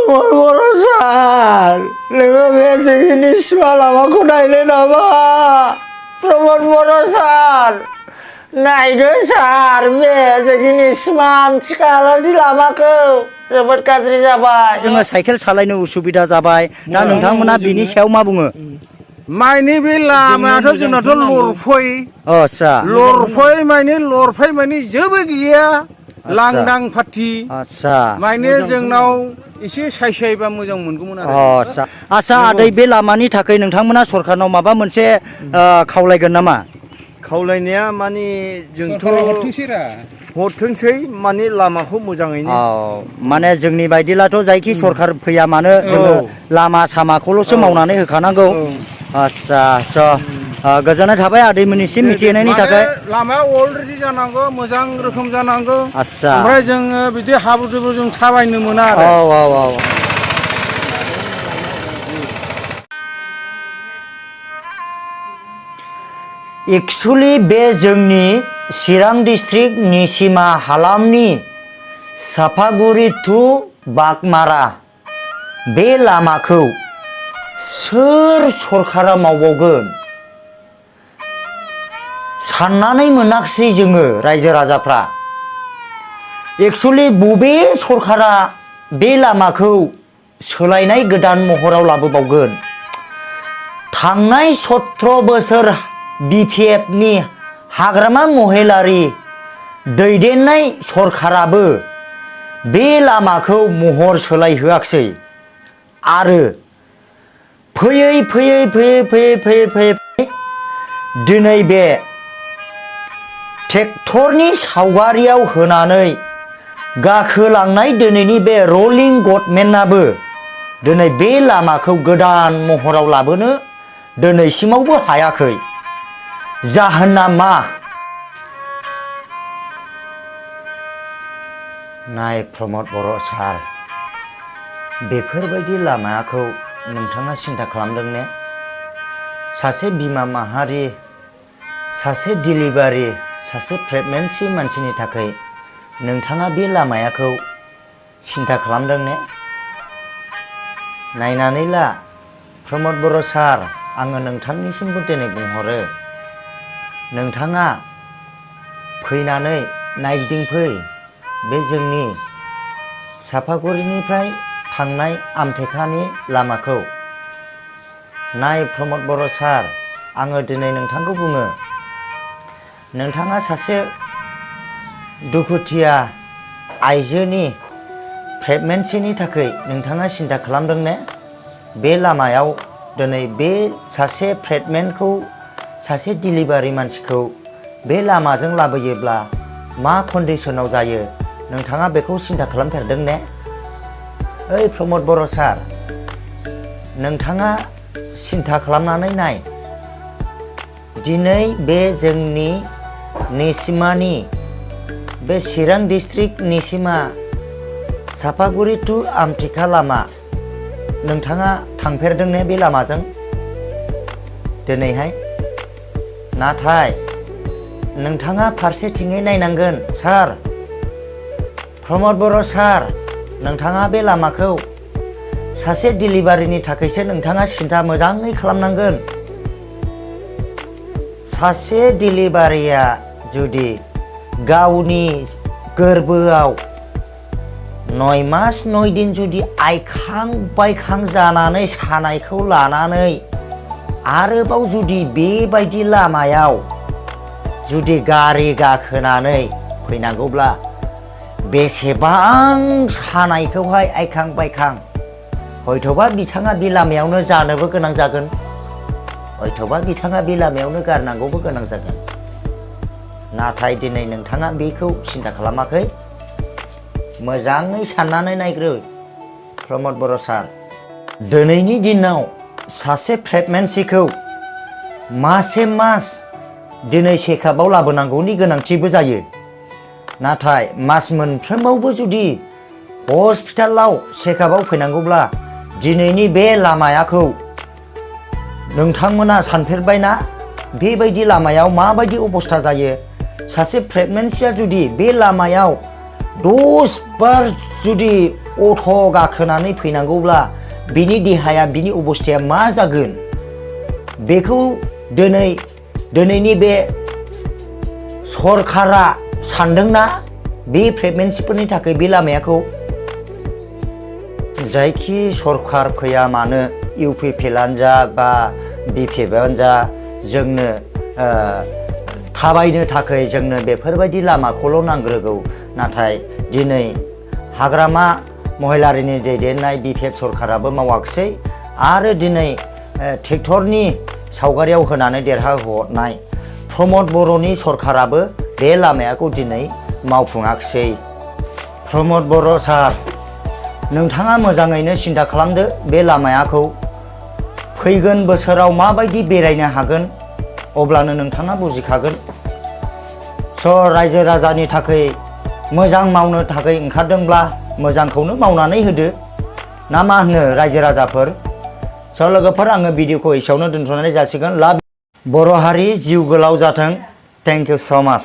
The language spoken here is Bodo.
प्रमोद बर' सार नोङो बे जोंनि सिमा लामाखौ नायनो नामा प्रमोद बर' सार नायदो सार बे जोंनि सिमा आमथिखालानि लामाखौ जोबोद गाज्रि जाबाय जोङो साइकेल सालायनो उसुबिदा जाबाय दा नोंथांमोना बिनि सायाव मा बुङो माइनि बे लामायाथ' जोंनाथ' लरफै आच्छा लरफै माने जेबो गैया लांदां फाथि आच्छा माने जोंनाव एसे सायबा मोजां मोनगौमोन आरो आच्छा आदै बे लामानि थाखाय नोंथांमोना सरखारनाव माबा मोनसे खावलायगोन नामा खावलायनाया माने जोंथ' हरथोंसै माने लामाखौ मोजाङैनो माने जोंनि बायदिलाथ' जायखि सरखार फैया मानो जोङो लामा सामाखौल'सो मावनानै होखानांगौ आच्छा गोजोननाय थाबाय आदैमोननिसिम मिथिहोनायनि थाखाय लामाया अलरेडि जानांगौ मोजां रोखोम जानांगौ आच्छा ओमफ्राय जोङो बिदि हाब्रु दैब्रु जों थाबायनो मोना आरो औ एक्सुलि बे जोंनि चिरां डिस्ट्रिक्ट निसिमा हालामनि साफागुरि टु बागमारा बे लामाखौ सोर सरकारा मावबावगोन साननानै मोनाखिसै जोङो रायजो राजाफ्रा एक्सुलि बबे सरकारा बे लामाखौ सोलायनाय गोदान महराव लाबोबावगोन थांनाय 17 बोसोर BPFनि हाग्रामा महिलारि दैदेननाय सरकाराबो बे लामाखौ महर सोलायहोआखिसै आरो फैयै दिनै बे ट्रेक्टरनि सावगारियाव होनानै गाखोलांनाय दिनैनि बे रलिं गभर्नमेन्टआबो दिनै बे लामाखौ गोदान महराव लाबोनो दिनैसिमावबो हायाखै जाहोना मा नाय प्रमोद बर' सार बेफोरबायदि लामाखौ नोंथाङा सिन्था खालामदों ने सासे बिमा माहारि सासे डिलिभारि सासे प्रेगनेन्सि मानसिनि थाखाय नोंथाङा बे लामाखौ सिन्था खालामदों ने नायनानै ला प्रमोद बर' सार आङो नोंथांनिसिमबो दिनै बुंहरो नोंथाङा फैनानै नायगिदिंफै बे जोंनि साफागुरिनिफ्राय थांनाय आमथेखानि लामाखौ नाय प्रमोद बर' सार आङो दिनै नोंथांखौ बुङो नोंथाङा सासे दुखुथिया आइजोनि प्रेगनेन्सिनि थाखाय नोंथाङा सिन्था खालामदों ने बे लामायाव दिनै बे सासे प्रेगनेन्टखौ सासे डिलिभारि मानसिखौ बे लामाजों लाबोयोब्ला मा कन्डिशनाव जायो नोंथाङा बेखौ सिन्था खालामफेरदों ने ओइ प्रमोद बर' सार नोंथाङा सिन्था खालामनानै नाय दिनै बे जोंनि निसिमानि बे चिरां डिस्ट्रिक्ट निसिमा साफागुरि टु आमथिखा लामा नोंथाङा थांफेरदों ने बे लामाजों दिनैहाय नाथाय नोंथाङा फारसेथिङै नायनांगोन सार प्रमोद बर' सार नोंथाङा बे लामाखौ सासे डिलिभारिनि थाखायसो नोंथाङा सिन्था मोजाङै खालामनांगोन सासे डिलिभारिया जुदि गावनि गोरबोआव 9 मास 9 दिन जुदि आइखां बायखां जानानै सानायखौ लानानै आरोबाव जुदि बेबायदि लामायाव जुदि गारि गाखोनानै फैनांगौब्ला बेसेबां सानायखौहाय आइखां बायखां हयथ'बा बिथाङा बे लामायावनो जानोबो गोनां जागोन हयथ'बा बिथाङा बे लामायावनो गारनांगौबो गोनां जागोन नाथाय दिनै नोंथाङा बेखौ सिन्था खालामाखै मोजाङै साननानै नायग्रो प्रमोद बर' सार दिनैनि दिनाव सासे प्रेगनेन्सिखौ मासे मास दिनै चेकआपआव लाबोनांगौनि गोनांथिबो जायो नाथाय मास मोनफ्रोमावबो जुदि हस्पिटालाव चेकआपआव फैनांगौब्ला दिनैनि बे लामाखौ नोंथांमोना सानफेरबायना बेबायदि लामायाव माबायदि अबस्था जायो सासे प्रेगनेन्सिया जुदि बे लामायाव 10 बार जुदि अट' गाखोनानै फैनांगौब्ला बिनि देहाया बिनि अबस्थाया मा जागोन बेखौ दिनैनि बे सरकारा सानदोंना बे प्रेगनेन्सिफोरनि थाखाय बे लामाखौ जायखि सरकार फैया मानो इउपिपिएलआनो जा बा बिपिएफआनो जा जोंनो थाबायनो थाखाय जोंनो बेफोरबायदि लामाखौल' नांग्रोगौ नाथाय दिनै हाग्रामा महिलारिनि दैदेननाय बिपिएफ सरकाराबो मावाखिसै आरो दिनै ट्रेक्टरनि सावगारियाव होनानै देरहाहरनाय प्रमद बर'नि सरकाराबो बे लामाखौ दिनै मावफुङाखिसै। प्रमद बर' सार नोंथाङा मोजाङैनो सिन्था खालामदो बे लामाखौ फैगोन बोसोराव माबायदि बेरायनो हागोन अब्लानो नोंथाङा बुजिखागोन। स' रायजो राजानि थाखाय मोजां मावनो थाखाय ओंखारदोंब्ला मोजांखौनो मावनानै होदो ना मा होनो रायजो राजाफोर। स' लोगोफोर आङो भिडिअखौ एसेयावनो दोनथ'नाय जासिगोन। बर' हारि जिउ गोलाव जाथों। थेंक इउ स' माच।